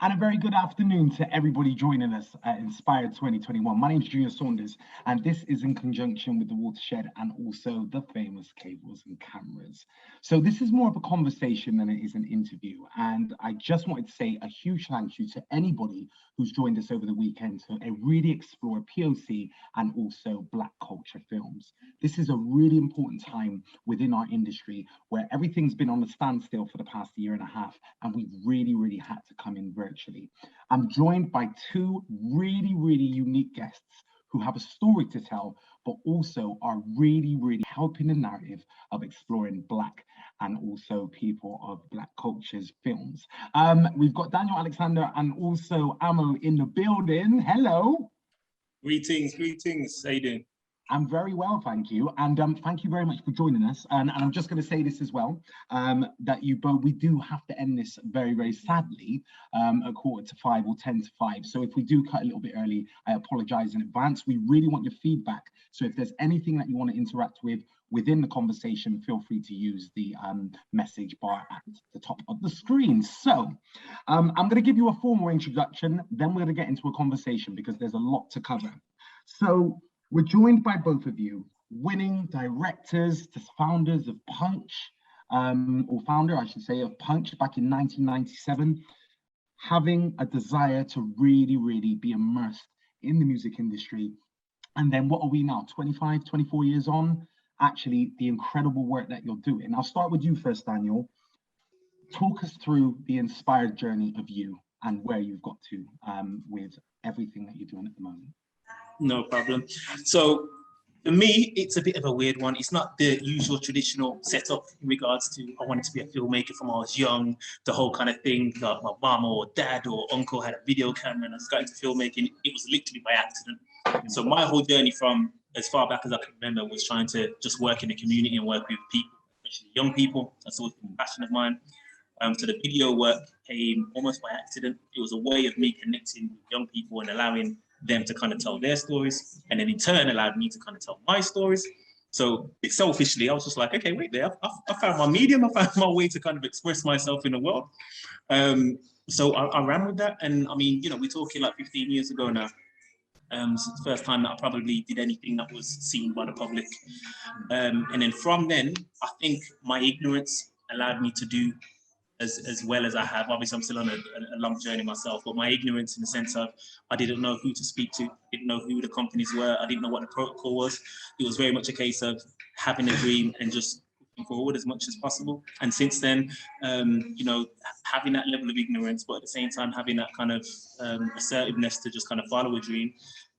And a very good afternoon to everybody joining us at Inspired 2021. My name is Junior Saunders, and this is in conjunction with the Watershed and also the famous Cables and Cameras. So this is more of a conversation than it is an interview. And I just wanted to say a huge thank you to anybody who's joined us over the weekend to really explore POC and also Black culture films. This is a really important time within our industry where everything's been on a standstill for the past year and a half, and we've really had to come in virtually. I'm joined by two really unique guests who have a story to tell, but also are really helping the narrative of exploring Black and also people of Black cultures films. We've got Daniel Alexander and also Amo in the building. Hello. Greetings. How you doing? I'm very well, thank you. And thank you very much for joining us. And I'm just going to say this as well, that we do have to end this very sadly at 4:45 or 5:50. So if we do cut a little bit early, I apologize in advance. We really want your feedback. So if there's anything that you want to interact with within the conversation, feel free to use the message bar at the top of the screen. So I'm going to give you a formal introduction, then we're going to get into a conversation because there's a lot to cover. So we're joined by both of you, winning directors, the founders of Punch, or founder, I should say, of Punch back in 1997, having a desire to really be immersed in the music industry. And then what are we now, 25, 24 years on? Actually, the incredible work that you're doing. I'll start with you first, Daniel. Talk us through the inspired journey of you and where you've got to with everything that you're doing at the moment. No problem. So for me, it's a bit of a weird one. It's not the usual traditional setup in regards to I wanted to be a filmmaker from when I was young, the whole kind of thing. Like my mom or dad or uncle had a video camera and I got into filmmaking. It was literally by accident. So my whole journey from as far back as I can remember was trying to just work in the community and work with people, especially young people. That's always been a passion of mine. So the video work came almost by accident. It was a way of me connecting with young people and allowing them to kind of tell their stories, and then in turn allowed me to kind of tell my stories. So selfishly, I was just like, okay, wait there, I found my medium, I found my way to kind of express myself in the world. So I ran with that, and I mean, you know, we're talking like 15 years ago now. So it's the first time that I probably did anything that was seen by the public. And then from then, I think my ignorance allowed me to do as well as I have. Obviously, I'm still on a long journey myself, but my ignorance in the sense of I didn't know who to speak to, didn't know who the companies were, I didn't know what the protocol was. It was very much a case of having a dream and just pushing forward as much as possible. And since then, you know, having that level of ignorance, but at the same time having that kind of assertiveness to just kind of follow a dream,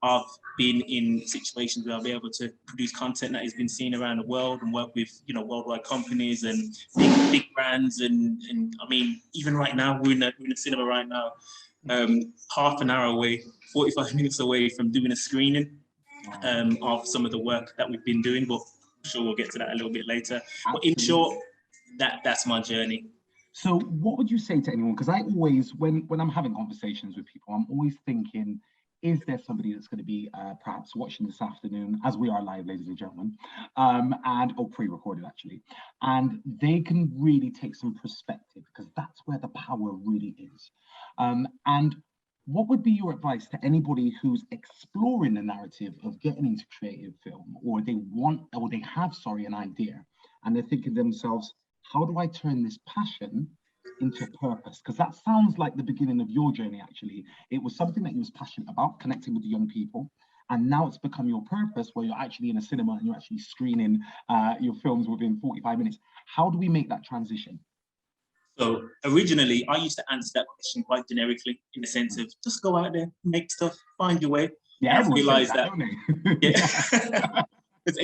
I've been in situations where I'll be able to produce content that has been seen around the world and work with, you know, worldwide companies and big brands. And I mean, even right now, we're in the cinema right now, half an hour away, 45 minutes away from doing a screening of some of the work that we've been doing, but I'm sure we'll get to that a little bit later. Absolutely. But in short, that's my journey. So what would you say to anyone? Because I always, when I'm having conversations with people, I'm always thinking, is there somebody that's going to be perhaps watching this afternoon, as we are live, ladies and gentlemen, or pre-recorded actually, and they can really take some perspective, because that's where the power really is. And what would be your advice to anybody who's exploring the narrative of getting into creative film, or they have an idea, and they're thinking to themselves, how do I turn this passion into purpose? Because that sounds like the beginning of your journey. Actually, it was something that you was passionate about, connecting with the young people, and now it's become your purpose, where you're actually in a cinema and you're actually screening your films within 45 minutes. How do we make that transition? So originally, I used to answer that question quite generically, in the sense of just go out there, make stuff, find your way. Yeah, I realized that. Yeah.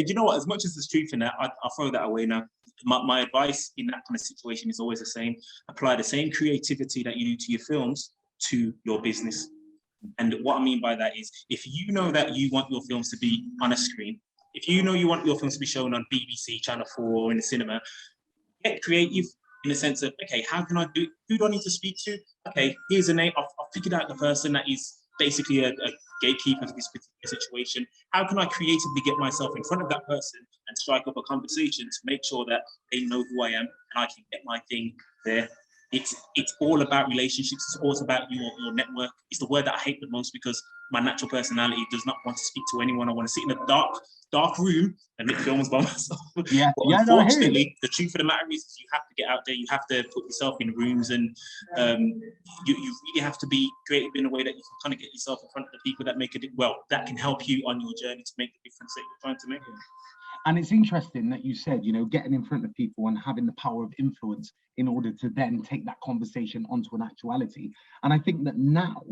You know what? As much as there's truth in that, I'll throw that away now. My advice in that kind of situation is always the same. Apply the same creativity that you do to your films to your business. And what I mean by that is, if you know that you want your films to be on a screen, if you know you want your films to be shown on BBC, Channel 4, or in the cinema, get creative in the sense of, okay, how can I do, who do I need to speak to? Okay, here's a name, I've figured out the person that is basically a gatekeeper for this particular situation. How can I creatively get myself in front of that person and strike up a conversation to make sure that they know who I am and I can get my thing there it's all about relationships. It's all about your network. It's the word that I hate the most because my natural personality does not want to speak to anyone. I want to sit in a dark room and make films by myself. Yeah. But unfortunately, the truth of the matter is you have to get out there. You have to put yourself in rooms, and you really have to be creative in a way that you can kind of get yourself in front of the people that make it that can help you on your journey to make the difference that you're trying to make. And it's interesting that you said, you know, getting in front of people and having the power of influence in order to then take that conversation onto an actuality. And I think that now,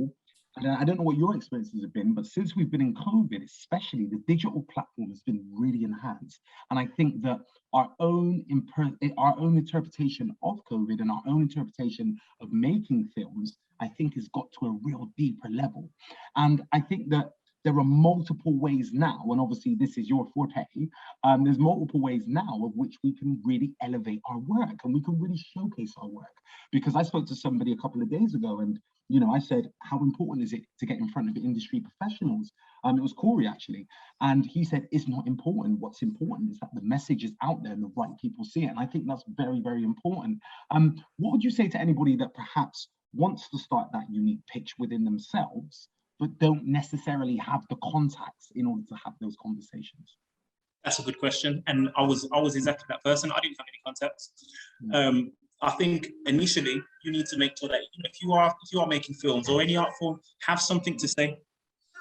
and I don't know what your experiences have been, but since we've been in COVID, especially, the digital platform has been really enhanced. And I think that our own interpretation of COVID and our own interpretation of making films, I think, has got to a real deeper level. And I think that there are multiple ways now, and obviously this is your forte, there's multiple ways now of which we can really elevate our work and we can really showcase our work. Because I spoke to somebody a couple of days ago and, you know, I said, how important is it to get in front of industry professionals? It was Corey actually. And he said, it's not important. What's important is that the message is out there and the right people see it. And I think that's very, very important. What would you say to anybody that perhaps wants to start that unique pitch within themselves, but don't necessarily have the contacts in order to have those conversations? That's a good question. And I was exactly that person. I didn't have any contacts. I think initially you need to make sure that, you know, if you are making films or any art form, have something to say.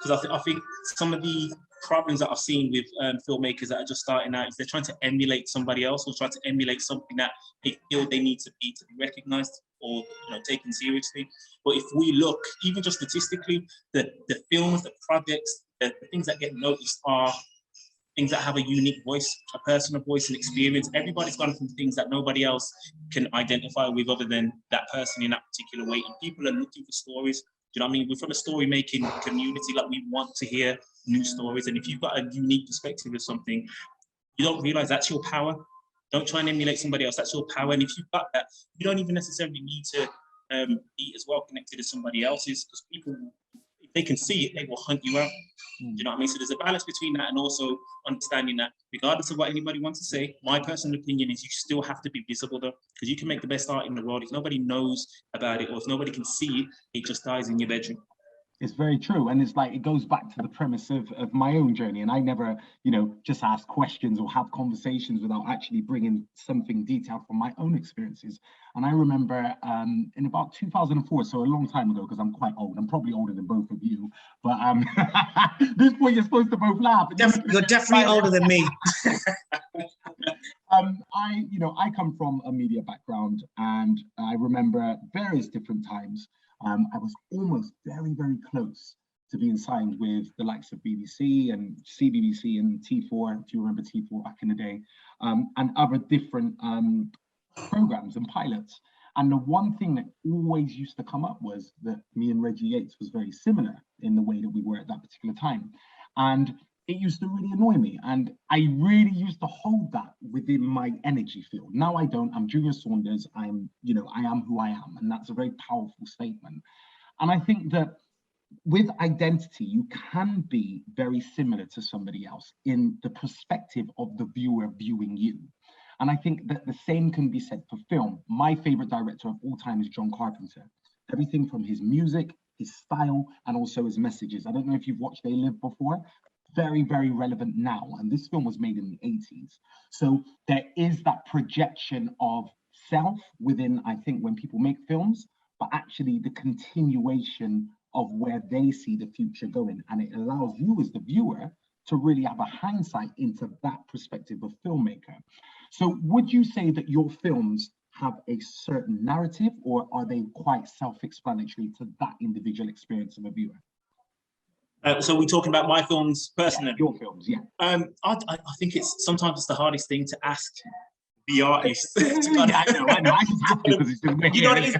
Because I think some of the problems that I've seen with filmmakers that are just starting out is they're trying to emulate somebody else or try to emulate something that they feel they need to be recognized or, you know, taken seriously. But if we look, even just statistically, the films, the projects, the things that get noticed are things that have a unique voice, a personal voice and experience. Everybody's gone from things that nobody else can identify with other than that person in that particular way. And people are looking for stories. Do you know what I mean? We're from a story making community, like we want to hear new stories. And if you've got a unique perspective of something, you don't realize that's your power. Don't try and emulate somebody else. That's your power. And if you've got that, you don't even necessarily need to be as well connected as somebody else's, because people, if they can see it, they will hunt you out. Do you know what I mean? So there's a balance between that and also understanding that regardless of what anybody wants to say, my personal opinion is you still have to be visible though, because you can make the best art in the world. If nobody knows about it or if nobody can see it, it just dies in your bedroom. It's very true. And it's like, it goes back to the premise of my own journey. And I never, you know, just ask questions or have conversations without actually bringing something detailed from my own experiences. And I remember in about 2004, so a long time ago, because I'm quite old, I'm probably older than both of you, but this point you're supposed to both laugh. You're definitely older than me. I come from a media background, and I remember various different times I was almost very, very close to being signed with the likes of BBC and CBBC and T4, if you remember T4 back in the day, and other different programs and pilots. And the one thing that always used to come up was that me and Reggie Yates was very similar in the way that we were at that particular time. And it used to really annoy me. And I really used to hold that within my energy field. Now I don't. I'm Junior Saunders. I am who I am. And that's a very powerful statement. And I think that with identity, you can be very similar to somebody else in the perspective of the viewer viewing you. And I think that the same can be said for film. My favorite director of all time is John Carpenter. Everything from his music, his style, and also his messages. I don't know if you've watched They Live before. Very, very relevant now. And this film was made in the 80s. So there is that projection of self within, I think, when people make films, but actually the continuation of where they see the future going. And it allows you as the viewer to really have a hindsight into that perspective of filmmaker. So would you say that your films have a certain narrative, or are they quite self-explanatory to that individual experience of a viewer? So we're talking about my films personally. Yeah, your films, yeah. I think sometimes it's the hardest thing to ask the artist. I know. I just have to because it's been you know what it is?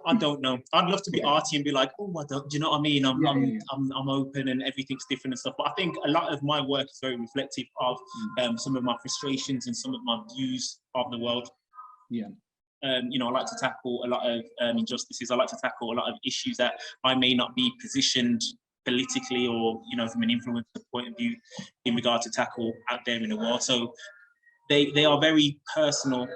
I don't know. I'd love to be arty and be like, oh, I don't. Do you know what I mean? I'm open and everything's different and stuff. But I think a lot of my work is very reflective of some of my frustrations and some of my views of the world. Yeah. I like to tackle a lot of injustices. I like to tackle a lot of issues that I may not be positioned politically or, from an influencer point of view in regard to tackle out there in the world. So they are very personal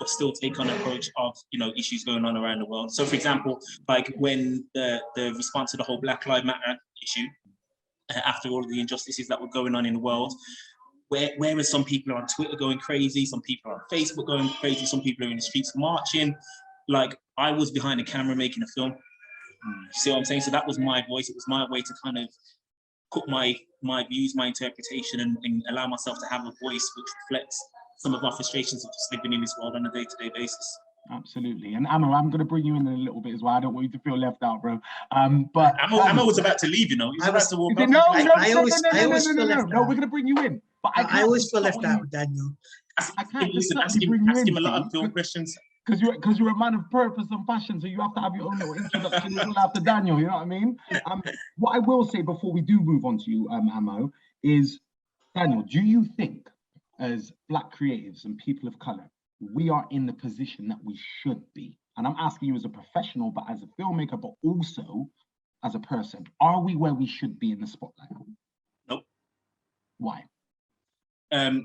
but still take on an approach of, you know, issues going on around the world. So for example, like when the response to the whole Black Lives Matter issue, after all of the injustices that were going on in the world, whereas some people are on Twitter going crazy, some people are on Facebook going crazy, some people are in the streets marching, like I was behind the camera making a film. You see what I'm saying? So that was my voice. It was my way to kind of put my views, my interpretation, and allow myself to have a voice which reflects some of our frustrations of just living in this world on a day-to-day basis. Absolutely. And Amma, I'm going to bring you in a little bit as well. I don't want you to feel left out, bro. But Amma was about to leave, you know. He was about to walk off. No, we're going to bring you in. But I always feel left out, Daniel. I can't just ask him a lot of film questions. Because you're a man of purpose and passion, so you have to have your own little introduction as well after Daniel, you know what I mean? What I will say before we do move on to you, Amo, is, Daniel, do you think as Black creatives and people of color, we are in the position that we should be? And I'm asking you as a professional, but as a filmmaker, but also as a person, are we where we should be in the spotlight? Nope. Why? I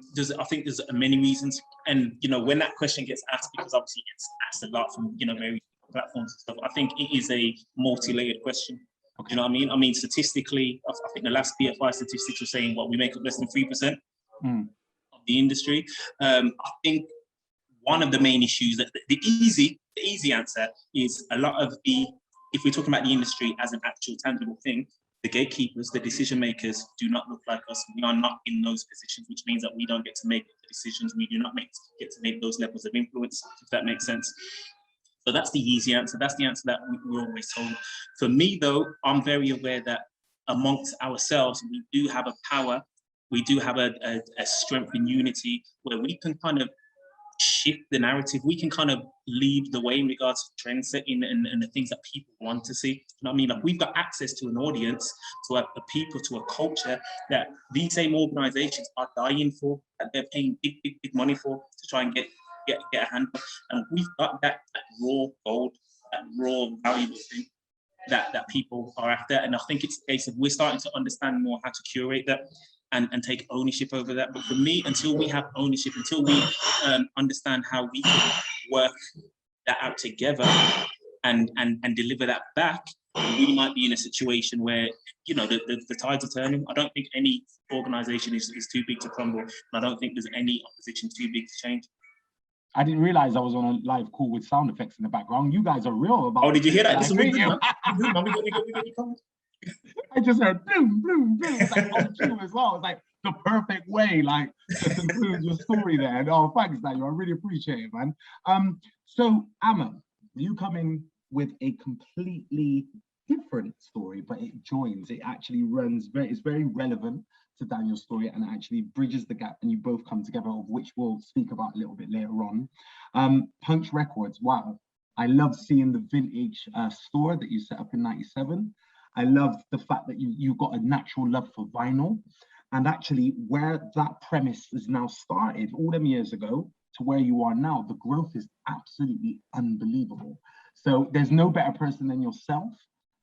think there's many reasons, and you know, when that question gets asked, because obviously it gets asked a lot from, you know, various platforms and stuff, I think it is a multi-layered question. Okay. You know what I mean? I mean, statistically, I think the last BFI statistics were saying what we make up less than 3% of the industry. I think one of the main issues that the easy answer is a lot of if we're talking about the industry as an actual tangible thing, the gatekeepers, the decision makers do not look like us. We are not in those positions, which means that we don't get to make the decisions. We do not get to make those levels of influence, if that makes sense. So that's the easy answer. That's the answer that we're always told. For me, though, I'm very aware that amongst ourselves, we do have a power. We do have a strength in unity where we can kind of shift the narrative. We can kind of lead the way in regards to trend setting and the things that people want to see. You know what I mean? Like, we've got access to an audience, to a people, to a culture that these same organizations are dying for, that they're paying big money for, to try and get a hand of. And we've got that raw gold, that raw valuable thing that people are after. And I think it's a case of we're starting to understand more how to curate that and take ownership over that. But for me, until we have ownership, until we understand how we can work that out together and deliver that back, we might be in a situation where, you know, the tides are turning. I don't think any organization is too big to crumble. And I don't think there's any opposition too big to change. I didn't realize I was on a live call with sound effects in the background. You guys are real about it. Oh, did you hear that? Listen, we got you covered. I just heard boom, boom, boom. It's like on cue as well. It's like the perfect way, like, to conclude your story there. And oh, thanks, Daniel. I really appreciate it, man. So Amma, you come in with a completely different story, but it joins. It actually runs it's very relevant to Daniel's story and actually bridges the gap, and you both come together, of which we'll speak about a little bit later on. Punch Records, wow. I love seeing the vintage store that you set up in '97. I love the fact that you've got a natural love for vinyl, and actually where that premise is now started all them years ago to where you are now, the growth is absolutely unbelievable. So there's no better person than yourself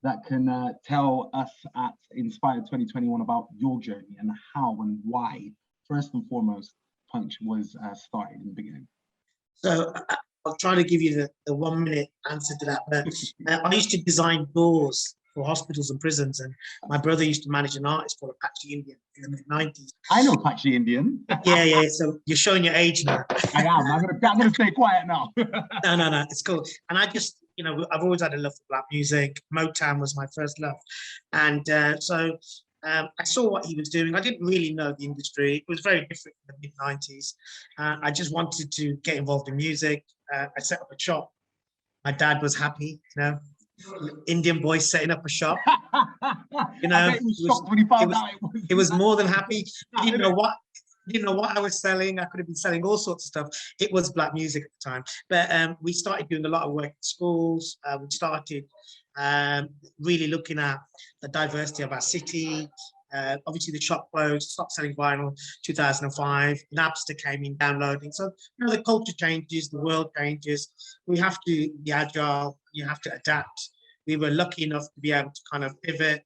that can tell us at Inspired 2021 about your journey and how and why, first and foremost, Punch was started in the beginning. So I'll try to give you the 1 minute answer to that. But I used to design doors for hospitals and prisons, and my brother used to manage an artist called Apache Indian in the mid-90s. I know Apache Indian. Yeah. So you're showing your age now. I am. I'm gonna stay quiet now. No, it's cool. And I just, you know, I've always had a love for Black music. Motown was my first love, and so I saw what he was doing. I didn't really know the industry. It was very different in the mid-90s. I just wanted to get involved in music. I set up a shop. My dad was happy, you know. Indian boy setting up a shop. You know, he was more than happy. He didn't know what I was selling. I could have been selling all sorts of stuff. It was Black music at the time. But we started doing a lot of work in schools. We started really looking at the diversity of our city. Obviously the shop closed, stopped selling vinyl, 2005. Napster came in, downloading. So, you know, the culture changes, the world changes. We have to be agile. You have to adapt. We were lucky enough to be able to kind of pivot.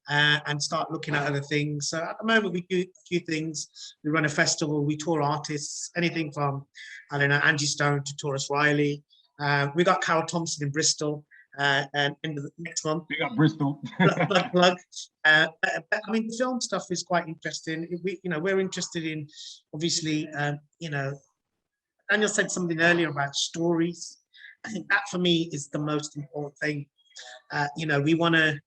and start looking at other things. So at the moment, we do a few things. We run a festival, we tour artists, anything from, I don't know, Angie Stone to Taurus Riley. We got Carol Thompson in Bristol and in the next month. We got Bristol. plug. But I mean, the film stuff is quite interesting. We're interested in, obviously, Daniel said something earlier about stories. I think that for me is the most important thing. We want to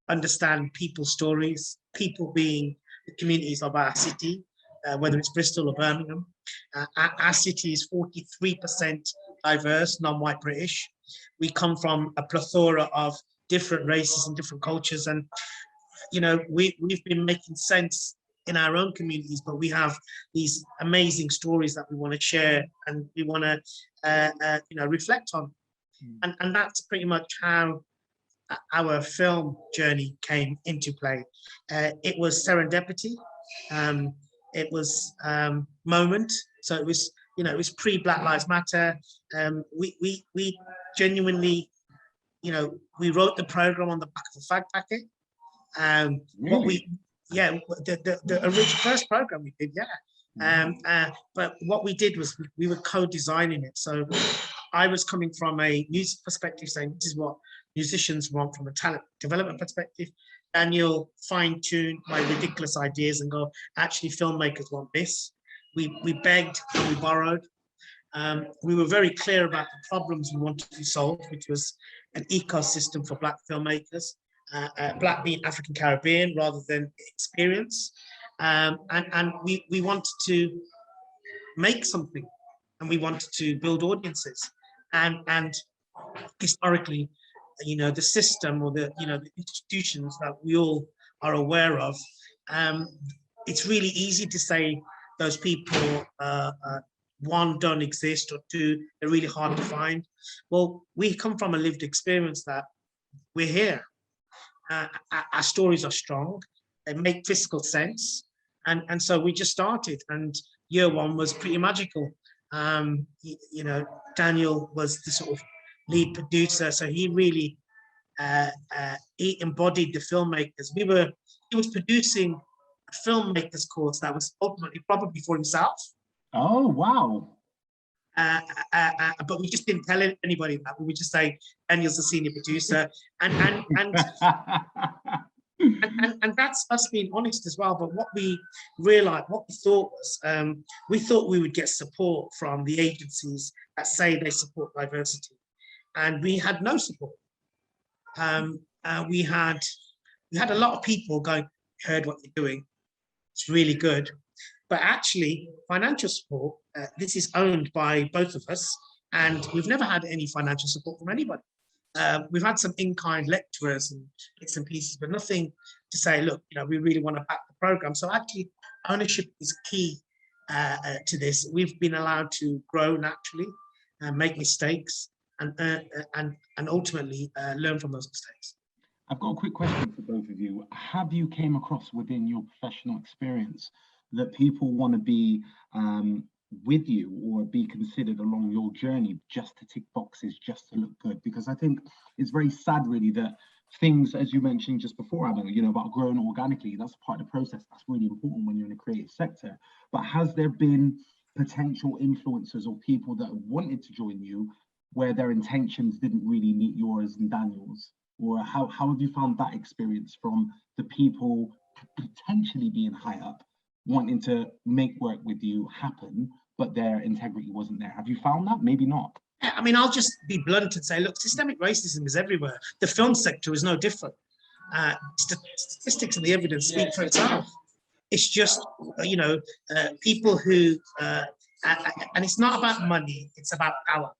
understand people's stories, people being the communities of our city, whether it's Bristol or Birmingham. Our city is 43% diverse, non-white British. We come from a plethora of different races and different cultures. And, we've been making sense in our own communities, but we have these amazing stories that we want to share and we want to, reflect on. And that's pretty much how our film journey came into play. It was serendipity. It was moment. So it was, it was pre-Black Lives Matter. We genuinely, we wrote the program on the back of a fag packet. Really? The first program we did, but what we did was we were co-designing it. So I was coming from a music perspective, saying this is what musicians want from a talent development perspective. Daniel fine-tuned my ridiculous ideas and go, actually, filmmakers want this. We begged and we borrowed. We were very clear about the problems we wanted to solve, which was an ecosystem for Black filmmakers. Black being African Caribbean rather than experience, and we wanted to make something, and we wanted to build audiences, and historically, the system or the institutions that we all are aware of, it's really easy to say those people one, don't exist, or two, they're really hard to find. Well, we come from a lived experience that we're here. Our stories are strong, they make physical sense, and so we just started, and year one was pretty magical. Daniel was the sort of lead producer, so he really he embodied the filmmakers. He was producing a filmmakers course that was ultimately probably for himself. Oh, wow. But we just didn't tell anybody that. We would just say Daniel's the senior producer, and that's us being honest as well. But what we realized, what we thought was, we thought we would get support from the agencies that say they support diversity, and we had no support. We had a lot of people going, heard what you're doing, it's really good. But actually, financial support, this is owned by both of us, and we've never had any financial support from anybody. We've had some in-kind lecturers and bits and pieces, but nothing to say, look, we really want to back the program. So actually, ownership is key to this. We've been allowed to grow naturally, make mistakes, and ultimately learn from those mistakes. I've got a quick question for both of you. Have you came across within your professional experience that people want to be with you or be considered along your journey just to tick boxes, just to look good? Because I think it's very sad, really, that things, as you mentioned just before, Adam, about growing organically, that's part of the process. That's really important when you're in a creative sector. But has there been potential influencers or people that wanted to join you where their intentions didn't really meet yours and Daniel's? Or how have you found that experience from the people potentially being high up, wanting to make work with you happen, but their integrity wasn't there? Have you found that? Maybe not. I mean, I'll just be blunt and say, look, systemic racism is everywhere. The film sector is no different. Statistics and the evidence speak for itself. It's just, people who, and it's not about money, it's about power.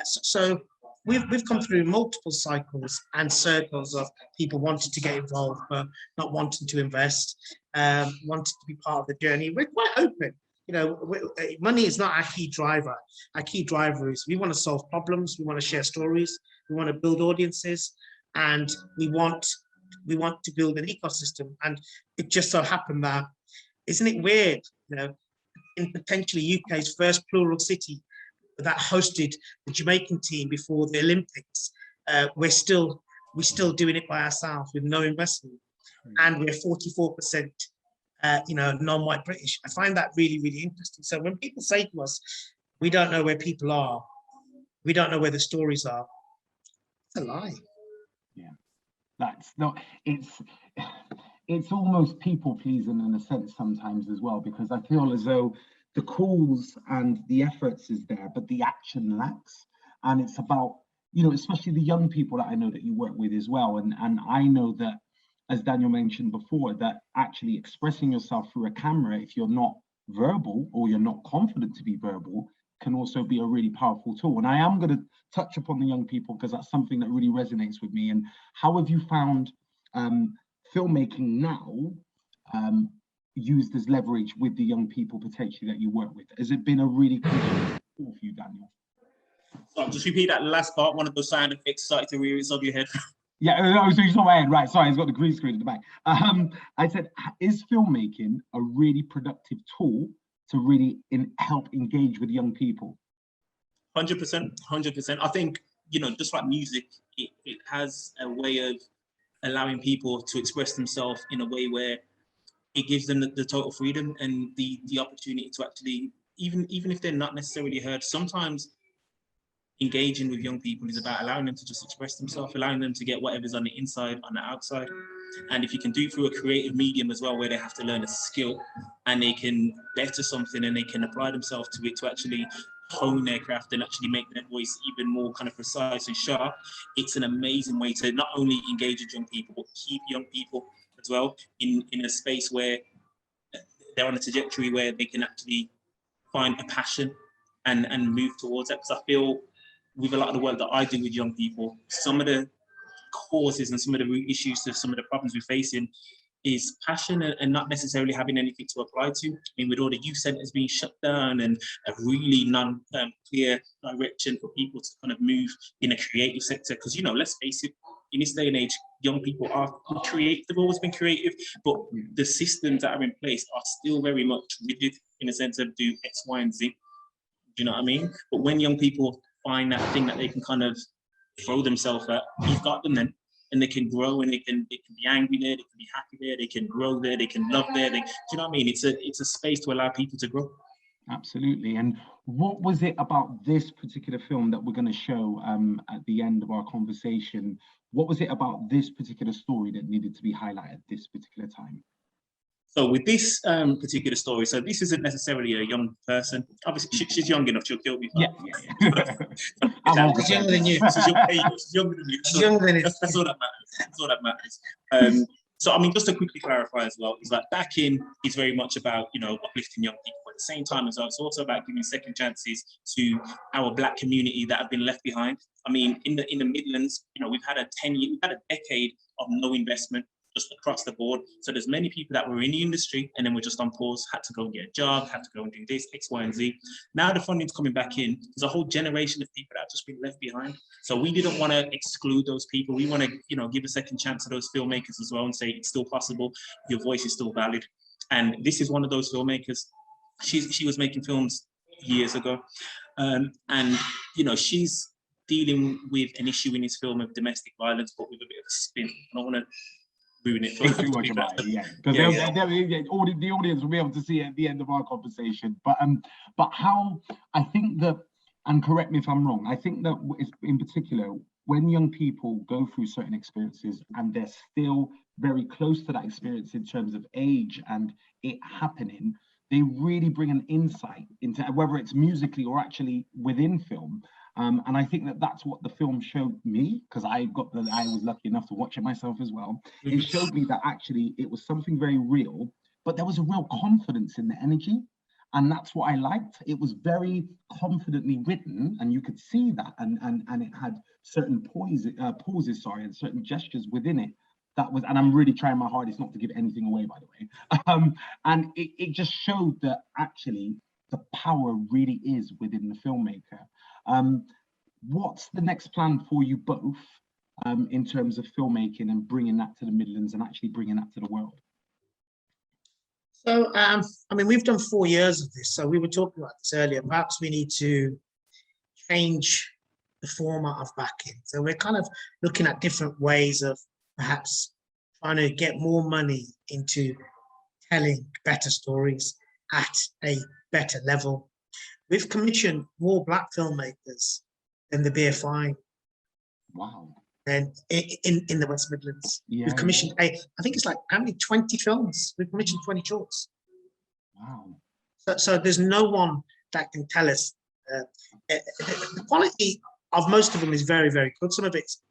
So we've come through multiple cycles and circles of people wanting to get involved, but not wanting to invest, wanting to be part of the journey. We're quite open. Money is not our key driver. Our key driver is we want to solve problems, we want to share stories, we want to build audiences, and we want to build an ecosystem. And it just so happened that, isn't it weird, in potentially UK's first plural city that hosted the Jamaican team before the Olympics, we're still doing it by ourselves with no investment. and we're 44%, non-white British. I find that really, really interesting. So when people say to us, we don't know where people are, we don't know where the stories are, it's a lie. Yeah, that's not, it's almost people pleasing in a sense sometimes as well, because I feel as though the calls and the efforts is there, but the action lacks. And it's about, especially the young people that I know that you work with as well. And I know that, as Daniel mentioned before, that actually expressing yourself through a camera, if you're not verbal or you're not confident to be verbal, can also be a really powerful tool. And I am going to touch upon the young people because that's something that really resonates with me. And how have you found filmmaking now used as leverage with the young people potentially that you work with? Has it been a really crucial tool for you, Daniel? So just repeat that last part. One of those sound effects started to rear its ugly head. Yeah, so you saw my head, right? Sorry, it's got the green screen at the back. I said, is filmmaking a really productive tool to really help engage with young people? 100%, 100%. I think, just like music, it has a way of allowing people to express themselves in a way where it gives them the total freedom and the opportunity to actually, even if they're not necessarily heard, sometimes engaging with young people is about allowing them to just express themselves, allowing them to get whatever's on the inside, on the outside. And if you can do it through a creative medium as well, where they have to learn a skill and they can better something and they can apply themselves to it to actually hone their craft and actually make their voice even more kind of precise and sharp, it's an amazing way to not only engage with young people, but keep young people as well in a space where they're on a trajectory where they can actually find a passion and move towards that. Because I feel with a lot of the work that I do with young people, some of the causes and some of the root issues to some of the problems we're facing is passion and not necessarily having anything to apply to. I mean, with all the youth centres being shut down and a really non-clear direction for people to kind of move in a creative sector, because, let's face it, in this day and age, young people are creative, they've always been creative, but the systems that are in place are still very much rigid in a sense of do X, Y, and Z. Do you know what I mean? But when young people find that thing that they can kind of throw themselves at, you've got them then, and they can grow and they can be angry there, they can be happy there, they can grow there, they can love there. Do you know what I mean? It's a space to allow people to grow. Absolutely. And what was it about this particular film that we're going to show at the end of our conversation? What was it about this particular story that needed to be highlighted at this particular time? So with this particular story, so this isn't necessarily a young person. Obviously, she's young enough, she'll kill me. Yeah. She's younger than you. She's younger than you. She's younger than you. That's all that matters. That's all that matters. So, I mean, just to quickly clarify as well, is that Back In is very much about, uplifting young people. At the same time as well, it's also about giving second chances to our Black community that have been left behind. I mean, in the Midlands, we've had a decade of no investment just across the board. So there's many people that were in the industry and then were just on pause, had to go and get a job, had to go and do this, X, Y, and Z. Now the funding's coming back in. There's a whole generation of people that have just been left behind. So we didn't want to exclude those people. We want to, give a second chance to those filmmakers as well and say it's still possible. Your voice is still valid. And this is one of those filmmakers. She was making films years ago. And, she's dealing with an issue in his film of domestic violence, but with a bit of a spin. I don't want to ruin it for too much about it, because the audience will be able to see it at the end of our conversation. But how I think that, and correct me if I'm wrong, I think that in particular, when young people go through certain experiences and they're still very close to that experience in terms of age and it happening, they really bring an insight into whether it's musically or actually within film. And I think that that's what the film showed me, because I was lucky enough to watch it myself as well. It showed me that actually it was something very real, but there was a real confidence in the energy. And that's what I liked. It was very confidently written, and you could see that, and it had certain pauses, and certain gestures within it. That was, and I'm really trying my hardest not to give anything away, by the way. And it just showed that actually the power really is within the filmmaker. What's the next plan for you both in terms of filmmaking and bringing that to the Midlands and actually bringing that to the world? So, I mean, we've done 4 years of this. So we were talking about this earlier. Perhaps we need to change the format of Back In. So we're kind of looking at different ways of perhaps trying to get more money into telling better stories at a better level. We've commissioned more Black filmmakers than the BFI. Wow. And in the West Midlands, Yeah, we've commissioned I think it's like how many 20 films. We've commissioned 20 shorts. Wow. So there's no one that can tell us. The quality of most of them is very, very good. Some of it's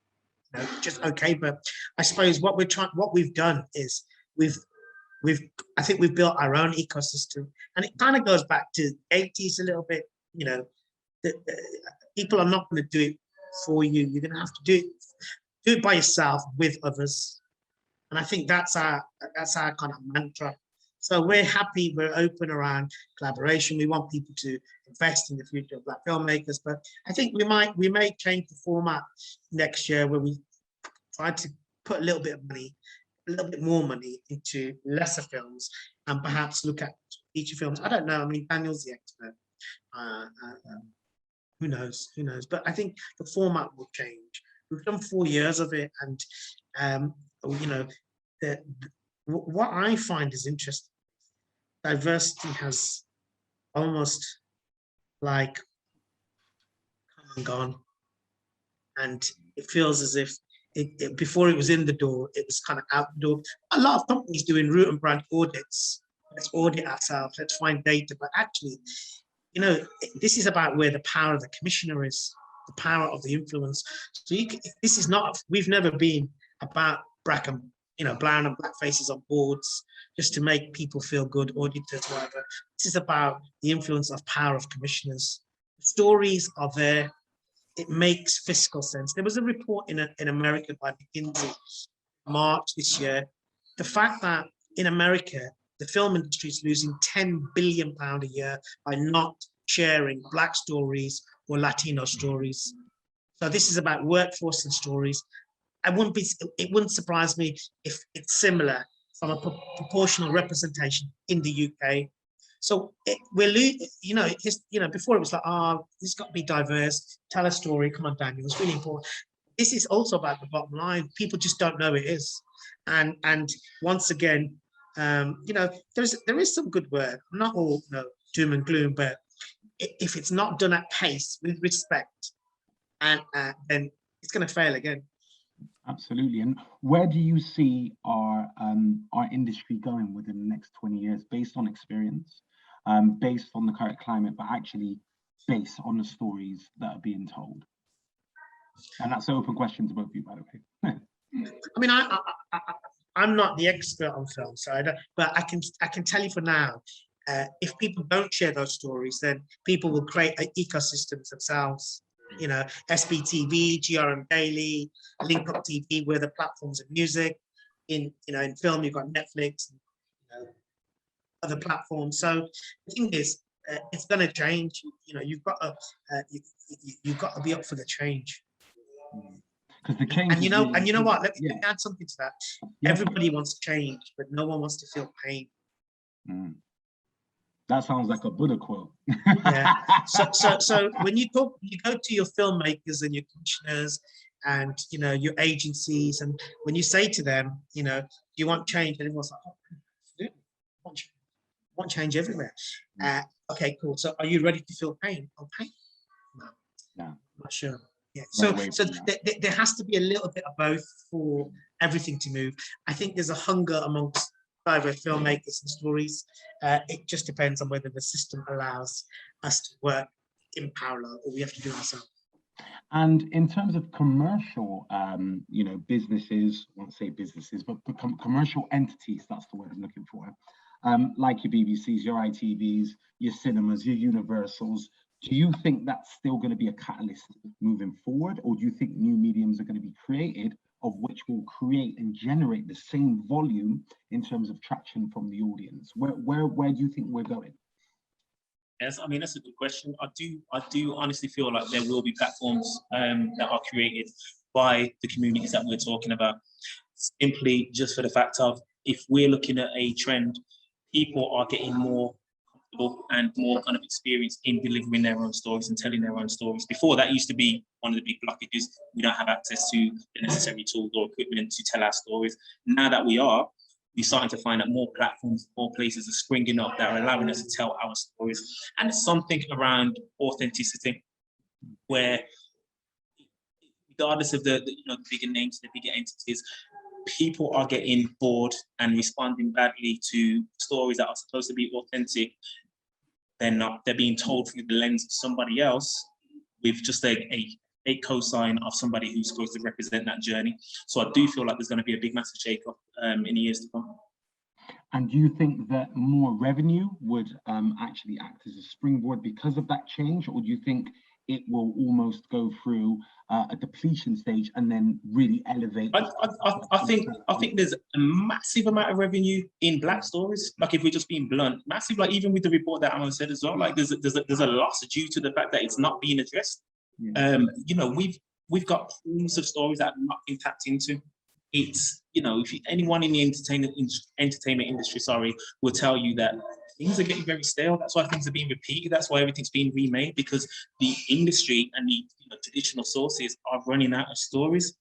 just okay, but I suppose what we've done is I think we've built our own ecosystem, and it kind of goes back to the 80s a little bit. People are not going to do it for you. You're going to have to do it by yourself with others, and I think that's our kind of mantra. So we're happy, we're open around collaboration. We want people to invest in the future of Black filmmakers, but I think we may change the format next year, where we try to put a little bit of money, a little bit more money into lesser films, and perhaps look at feature films. I don't know. I mean, Daniel's the expert. Who knows? Who knows? But I think the format will change. We've done 4 years of it, and what I find is interesting. Diversity has almost like come and gone, and it feels as if before it was in the door, it was kind of out the door. A lot of companies doing root and branch audits. Let's audit ourselves. Let's find data, but actually, this is about where the power of the commissioner is, the power of the influence. So this is not. We've never been about brown and black faces on boards just to make people feel good, auditors, whatever. This is about the influence of power of commissioners. The stories are there. It makes fiscal sense. There was a report in America by McKinsey, March this year. The fact that in America, the film industry is losing £10 billion a year by not sharing Black stories or Latino stories. So this is about workforce and stories. It wouldn't surprise me if it's similar from a proportional representation in the UK. So before it was like, this got to be diverse, tell a story, come on, Daniel, it's really important. This is also about the bottom line. People just don't know it is. And once again, there is some good work. Not all doom and gloom, but if it's not done at pace with respect, and then it's going to fail again. Absolutely. And where do you see our industry going within the next 20 years, based on experience, based on the current climate, but actually based on the stories that are being told? And that's an open question to both of you, by the way. I mean, I'm not the expert on film, but I can tell you for now, if people don't share those stories, then people will create ecosystems themselves. SBTV, GRM Daily, Link Up TV, where the platforms of music. In film, you've got Netflix, and, other platforms. So the thing is, it's going to change. You've got to be up for the change. Because the change. And you know what? Let me add something to that. Yeah. Everybody wants change, but no one wants to feel pain. Mm. That sounds like a Buddha quote. Yeah. So when you go to your filmmakers and your commissioners and your agencies, and when you say to them, do you want change? And everyone's like, I want change everywhere. Okay, cool. So are you ready to feel pain? Oh, pain? No. I'm not sure. Yeah. So there has to be a little bit of both for everything to move. I think there's a hunger amongst diverse filmmakers and stories. It just depends on whether the system allows us to work in parallel, or we have to do it ourselves. And in terms of commercial, businesses, I won't say businesses, but commercial entities, that's the word I'm looking for, like your BBCs, your ITVs, your cinemas, your Universals, do you think that's still going to be a catalyst moving forward, or do you think new mediums are going to be created of which will create and generate the same volume in terms of traction from the audience? Where do you think we're going? Yes, I mean, that's a good question. I do honestly feel like there will be platforms that are created by the communities that we're talking about, simply just for the fact of, if we're looking at a trend, people are getting more and more kind of experience in delivering their own stories and telling their own stories. Before, that used to be one of the big blockages. We don't have access to the necessary tools or equipment to tell our stories. Now that we're starting to find that more platforms, more places are springing up that are allowing us to tell our stories. And there's something around authenticity where, regardless of the bigger names, the bigger entities, people are getting bored and responding badly to stories that are supposed to be authentic. They're not. They're being told through the lens of somebody else with just a cosign of somebody who's supposed to represent that journey. So I do feel like there's going to be a big, massive shake-up in the years to come. And do you think that more revenue would actually act as a springboard because of that change, or do you think it will almost go through a depletion stage and then really elevate? I think there's a massive amount of revenue in Black stories. Like, if we're just being blunt, massive. Like, even with the report that Amo said as well, like there's a loss due to the fact that it's not being addressed. Yeah. We've got pools of stories that have not been tapped into. It's, if anyone in the entertainment industry, will tell you that things are getting very stale. That's why things are being repeated. That's why everything's being remade, because the industry and the traditional sources are running out of stories.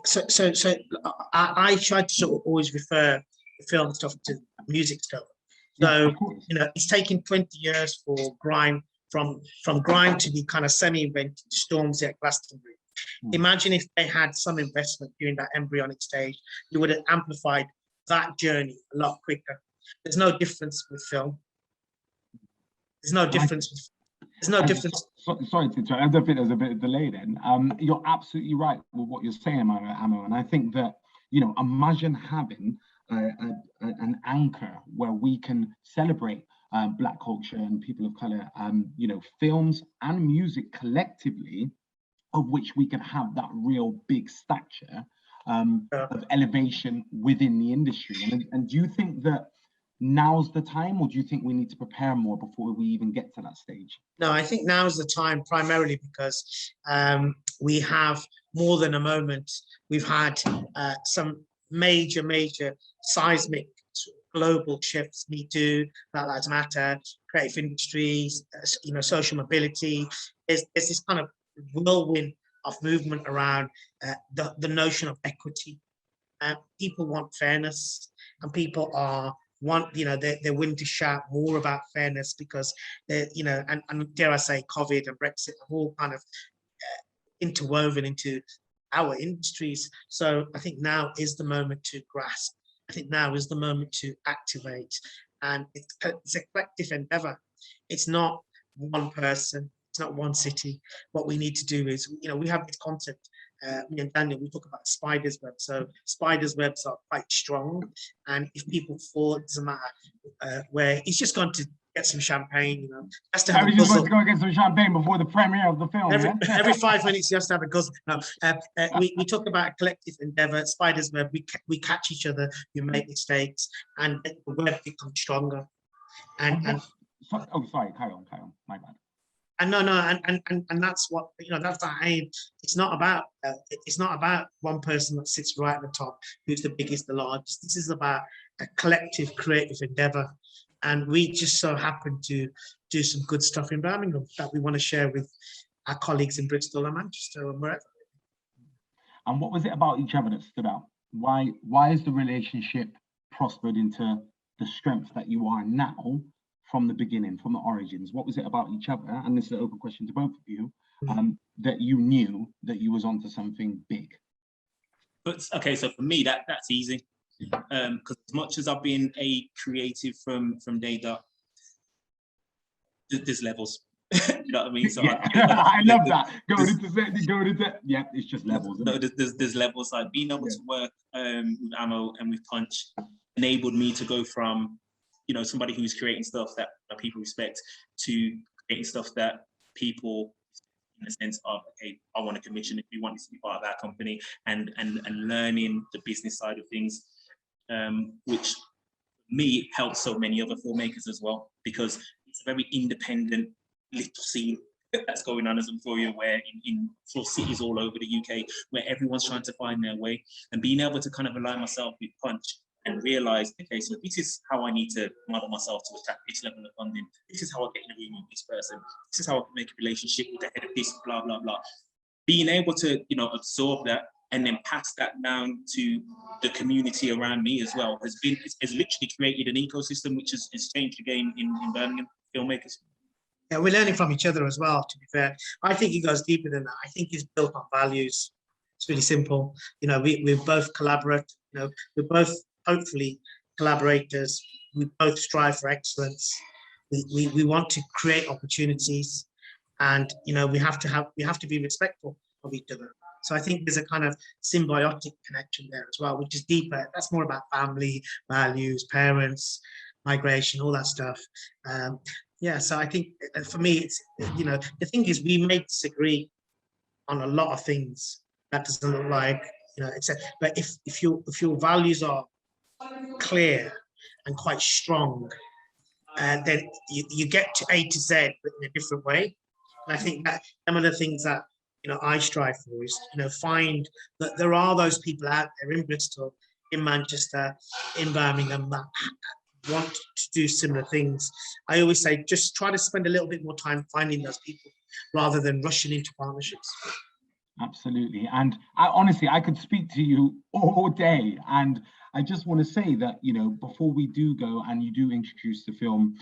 So I try to sort of always refer the film stuff to music stuff. So, it's taken 20 years for grime, from grime to be kind of semi-invented to Stormzy at Glastonbury. Imagine if they had some investment during that embryonic stage, you would have amplified that journey a lot quicker. There's no difference with film. There's no difference. Sorry to interrupt. I don't think there's a bit of delay then. You're absolutely right with what you're saying, Amo. And I think that, imagine having an anchor where we can celebrate Black culture and people of color, films and music collectively, of which we can have that real big stature of elevation within the industry. And do you think that now's the time, or do you think we need to prepare more before we even get to that stage? No, I think now's the time, primarily because we have more than a moment. We've had some major seismic global shifts, Me Too, Black Lives Matter, creative industries, social mobility. There's this kind of whirlwind of movement around the notion of equity. People want fairness, and people they're willing to shout more about fairness because and dare I say, COVID and Brexit have all kind of interwoven into our industries. So I think now is the moment to grasp. I think now is the moment to activate, and it's a collective endeavor. It's not one person. It's not one city. What we need to do is, we have this concept, me and Daniel, we talk about spider's web. So spider's webs are quite strong. And if people fall, it doesn't matter where. He's just gone to get some champagne, has to have a guzzle. To go get some champagne before the premiere of the film. Every 5 minutes, he has to have a guzzle. No, we talk about collective endeavor, spider's web. We catch each other, we make mistakes, and the web becomes stronger. Sorry, carry on, my bad. And and that's what that's our aim. It's not about one person that sits right at the top, who's the biggest, the largest. This is about a collective creative endeavor, and we just so happen to do some good stuff in Birmingham that we want to share with our colleagues in Bristol and Manchester and wherever. And what was it about each other that stood out? Why is the relationship prospered into the strength that you are now? From the beginning, from the origins, what was it about each other? And this is an open question to both of you, that you knew that you was onto something big. But okay, so for me, that's easy, because as much as I've been a creative from day dot, there's levels. You know what I mean? So yeah. I love that. Going into yeah, it's just levels. No, there's levels. Like being able to work with Amo and with Punch enabled me to go from somebody who's creating stuff that people respect to creating stuff that people, in the sense of, okay, I want to commission if you want this to be part of our company, and learning the business side of things, which me helps so many other filmmakers as well, because it's a very independent little scene that's going on, as I'm sure you're aware, in cities all over the UK, where everyone's trying to find their way, and being able to kind of align myself with Punch and realize, okay, so this is how I need to model myself to attract this level of funding. This is how I get in a room with this person. This is how I can make a relationship with the head of this, blah, blah, blah. Being able to, you know, absorb that and then pass that down to the community around me as well has literally created an ecosystem which has changed the game in Birmingham filmmakers. Yeah, we're learning from each other as well, to be fair. I think it goes deeper than that. I think it's built on values. It's really simple. You know, we both collaborate, you know, we're both hopefully collaborators. We both strive for excellence. We want to create opportunities, and, you know, we have to be respectful of each other. So I think there's a kind of symbiotic connection there as well, which is deeper. That's more about family, values, parents, migration, all that stuff. Yeah, so I think for me, it's, you know, the thing is, we may disagree on a lot of things. That doesn't look like, you know, but if your values are clear and quite strong, then you get to A to Z, but in a different way. And I think that some of the things that, you know, I strive for is, you know, find that there are those people out there in Bristol, in Manchester, in Birmingham that want to do similar things. I always say, just try to spend a little bit more time finding those people rather than rushing into partnerships. Absolutely. And honestly, I could speak to you all day. And I just want to say that, you know, before we do go and you do introduce the film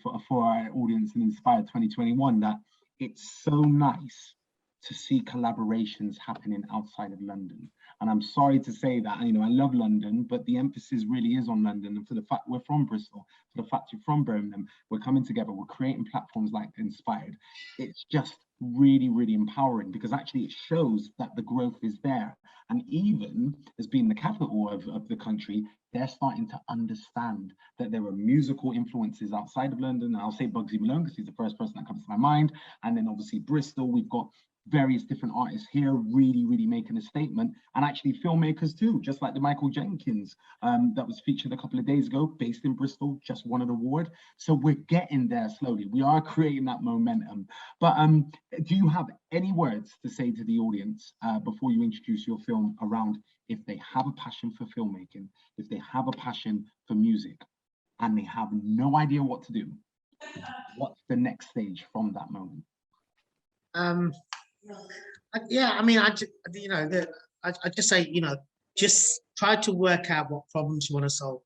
for our audience in Inspire 2021, that it's so nice to see collaborations happening outside of London. And I'm sorry to say that, you know, I love London, but the emphasis really is on London. And for the fact we're from Bristol, for the fact you're from Birmingham, we're coming together, we're creating platforms like Inspired. It's just really, really empowering, because actually it shows that the growth is there. And even as being the capital of the country, they're starting to understand that there are musical influences outside of London. And I'll say Bugsy Malone because he's the first person that comes to my mind. And then obviously Bristol, we've got various different artists here really making a statement, and actually filmmakers too, just like the Michael Jenkins that was featured a couple of days ago, based in Bristol, just won an award. So we're getting there slowly. We are creating that momentum. But do you have any words to say to the audience before you introduce your film around if they have a passion for filmmaking, if they have a passion for music, and they have no idea what to do? What's the next stage from that moment? Yeah, I mean, I just say, you know, just try to work out what problems you want to solve.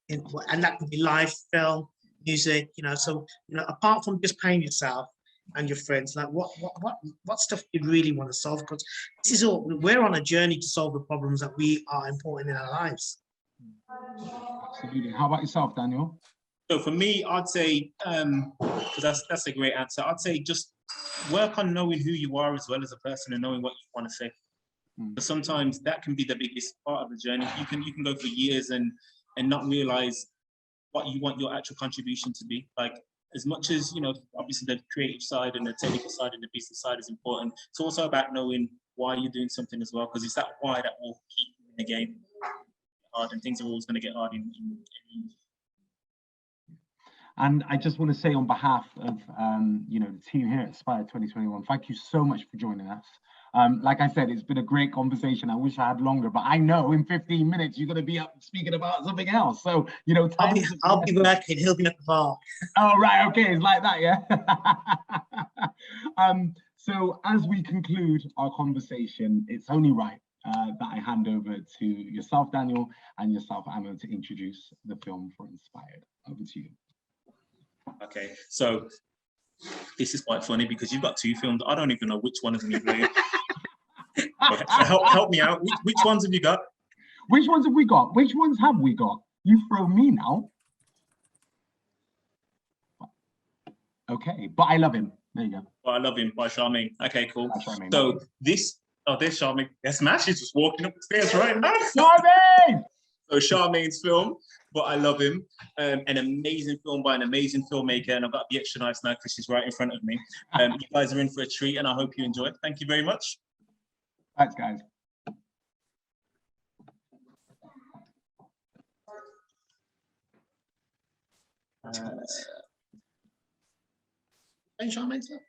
And that could be life, film, music, you know. So, you know, apart from just paying yourself and your friends, like what stuff you really want to solve? Because this is all, we're on a journey to solve the problems that we are important in our lives. Absolutely. How about yourself, Daniel? So for me, I'd say, because that's a great answer, I'd say just work on knowing who you are as well as a person and knowing what you want to say. But sometimes that can be the biggest part of the journey. You can go for years and not realize what you want your actual contribution to be. Like, as much as, you know, obviously the creative side and the technical side and the business side is important, it's also about knowing why you're doing something as well, because it's that why that will keep you in the game hard, and things are always going to get hard in And I just want to say on behalf of you know, the team here at Inspire 2021, thank you so much for joining us. Like I said, it's been a great conversation. I wish I had longer, but I know in 15 minutes you're going to be up speaking about something else. So, you know, I'll be working, he'll be at the bar. Oh, right, okay, it's like that, yeah. So as we conclude our conversation, it's only right that I hand over to yourself, Daniel, and yourself, Emma, to introduce the film for Inspired. Over to you. Okay, so this is quite funny because you've got two films. I don't even know which one of them you're doing. So help me out. Which ones have you got? Which ones have we got? Which ones have we got? You throw me now. Okay, but I love him. There you go. But I Love Him by Charmaine. Okay, cool. Charmaine, so this, there's Charmaine. That's Matt. She's just walking up the stairs right now. Charmaine! So Charmaine's film, But I Love Him, an amazing film by an amazing filmmaker, and I've got to be extra nice now because she's right in front of me. You guys are in for a treat, and I hope you enjoy it. Thank you very much. Thanks, guys. Charmaine's film.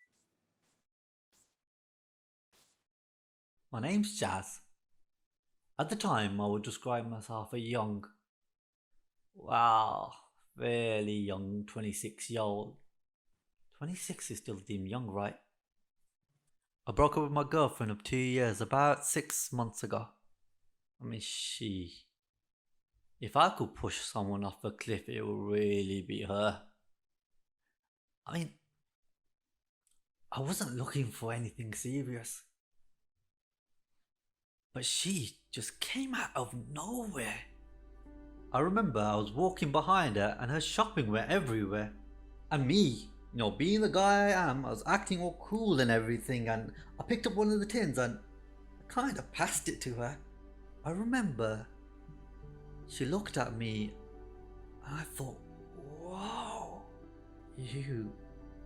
My name's Jazz. At the time, I would describe myself as young. Wow, fairly young, 26-year-old. 26 is still deemed young, right? I broke up with my girlfriend of 2 years about 6 months ago. I mean, if I could push someone off a cliff, it would really be her. I mean, I wasn't looking for anything serious. But she just came out of nowhere. I remember I was walking behind her and her shopping were everywhere. And me, being the guy I am, I was acting all cool and everything, and I picked up one of the tins and I kind of passed it to her. I remember she looked at me and I thought, wow, you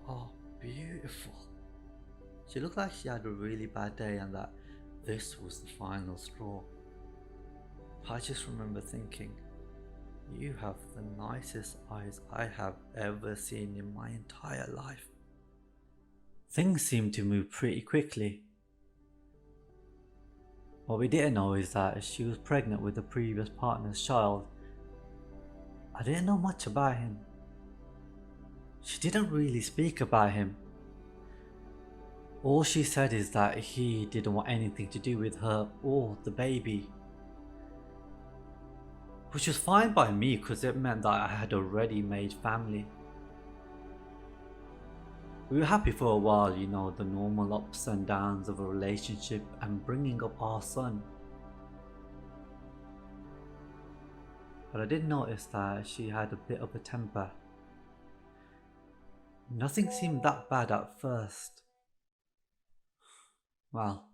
are beautiful. She looked like she had a really bad day and that this was the final straw. I just remember thinking, you have the nicest eyes I have ever seen in my entire life. Things seemed to move pretty quickly. What we didn't know is that she was pregnant with the previous partner's child. I didn't know much about him. She didn't really speak about him. All she said is that he didn't want anything to do with her or the baby. Which was fine by me because it meant that I had a ready-made family. We were happy for a while, the normal ups and downs of a relationship and bringing up our son. But I did notice that she had a bit of a temper. Nothing seemed that bad at first. Well,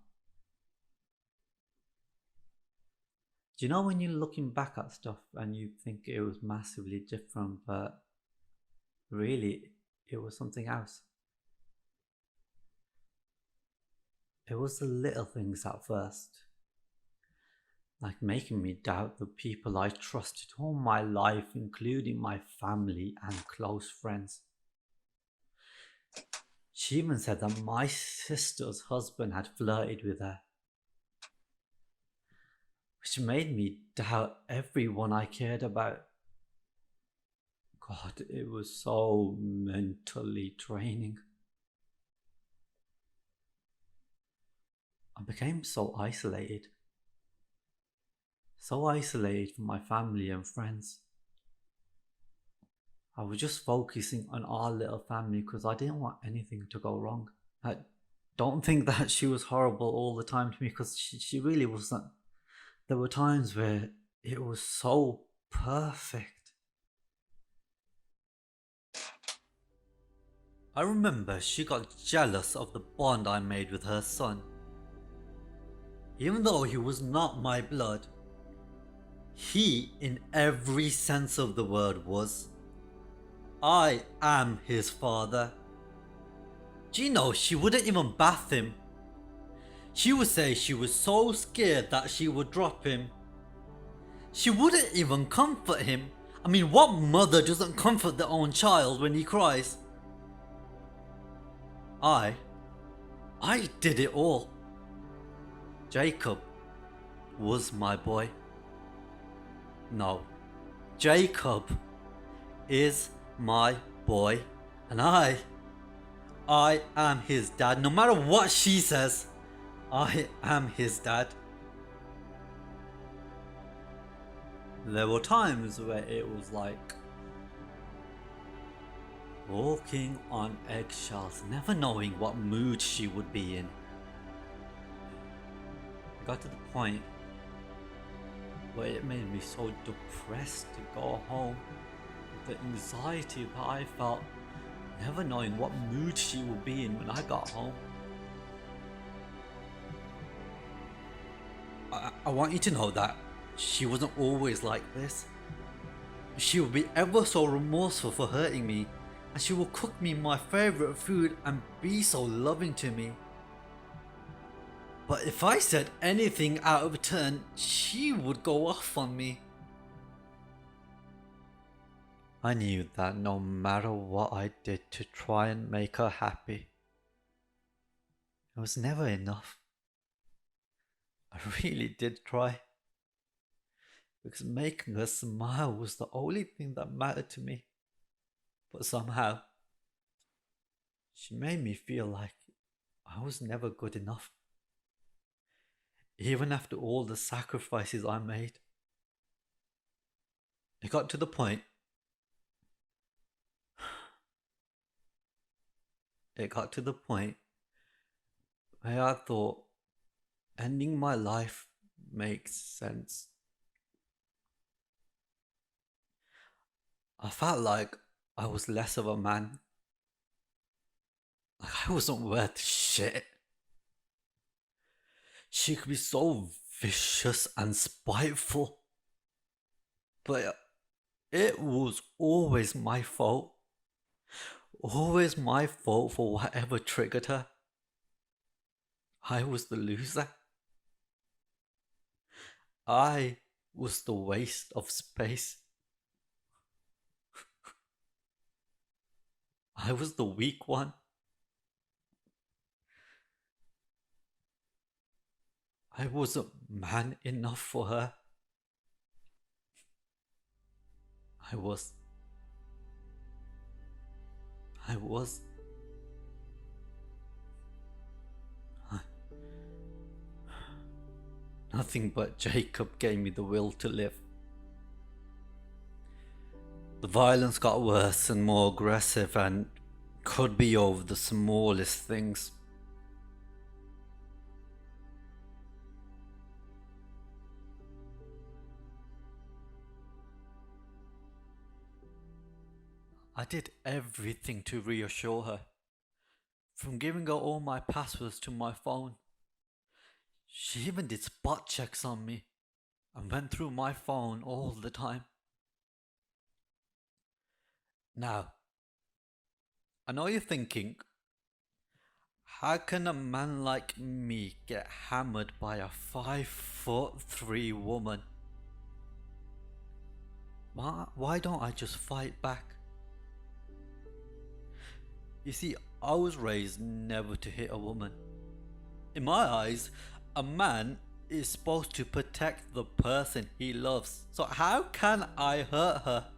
do you know when you're looking back at stuff and you think it was massively different, but really it was something else? It was the little things at first, like making me doubt the people I trusted all my life, including my family and close friends. She even said that my sister's husband had flirted with her, which made me doubt everyone I cared about. God, it was so mentally draining. I became so isolated from my family and friends. I was just focusing on our little family because I didn't want anything to go wrong. I don't think that she was horrible all the time to me, because she really wasn't. There were times where it was so perfect. I remember she got jealous of the bond I made with her son. Even though he was not my blood, he, in every sense of the word, was. I am his father. Do you know, she wouldn't even bath him. She would say she was so scared that she would drop him. She wouldn't even comfort him. I mean, what mother doesn't comfort their own child when he cries? I did it all. Jacob was my boy. No, Jacob is my boy, and I am his dad. No matter what she says, I am his dad. There were times where it was like walking on eggshells, never knowing what mood she would be in. I got to the point where it made me so depressed to go home. The anxiety that I felt, never knowing what mood she would be in when I got home. I want you to know that she wasn't always like this. She would be ever so remorseful for hurting me, and she would cook me my favourite food and be so loving to me. But if I said anything out of turn, she would go off on me. I knew that no matter what I did to try and make her happy, it was never enough. I really did try. because making her smile was the only thing that mattered to me. But somehow, she made me feel like I was never good enough. Even after all the sacrifices I made. It got to the point where I thought ending my life makes sense. I felt like I was less of a man. Like I wasn't worth shit. She could be so vicious and spiteful. But it was always my fault. Always my fault for whatever triggered her. I was the loser. I was the waste of space. I was the weak one. I wasn't man enough for her. I was. Nothing but Jacob gave me the will to live. The violence got worse and more aggressive and could be over the smallest things. I did everything to reassure her. From giving her all my passwords to my phone. She even did spot checks on me and went through my phone all the time. Now, I know you're thinking, how can a man like me get hammered by a 5'3" woman? Why don't I just fight back? You see, I was raised never to hit a woman. In my eyes, a man is supposed to protect the person he loves. So how can I hurt her?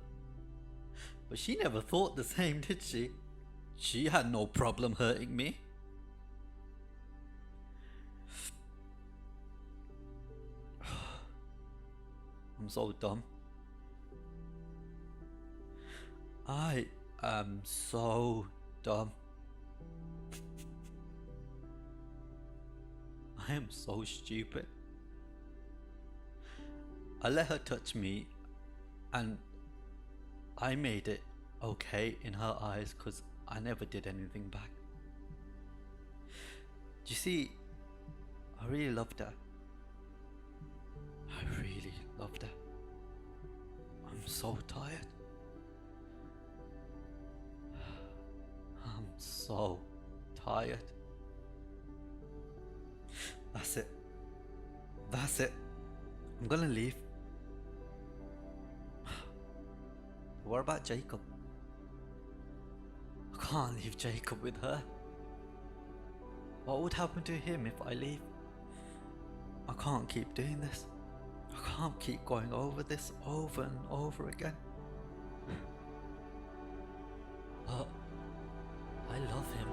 But she never thought the same, did she? She had no problem hurting me. I'm so dumb. I am so dumb. I am so stupid. I let her touch me and I made it okay in her eyes because I never did anything back. You see, I really loved her. I really loved her. I'm so tired. I'm so tired. That's it. That's it. I'm gonna leave. What about Jacob? I can't leave Jacob with her. What would happen to him if I leave? I can't keep doing this. I can't keep going over this over and over again. But I love him.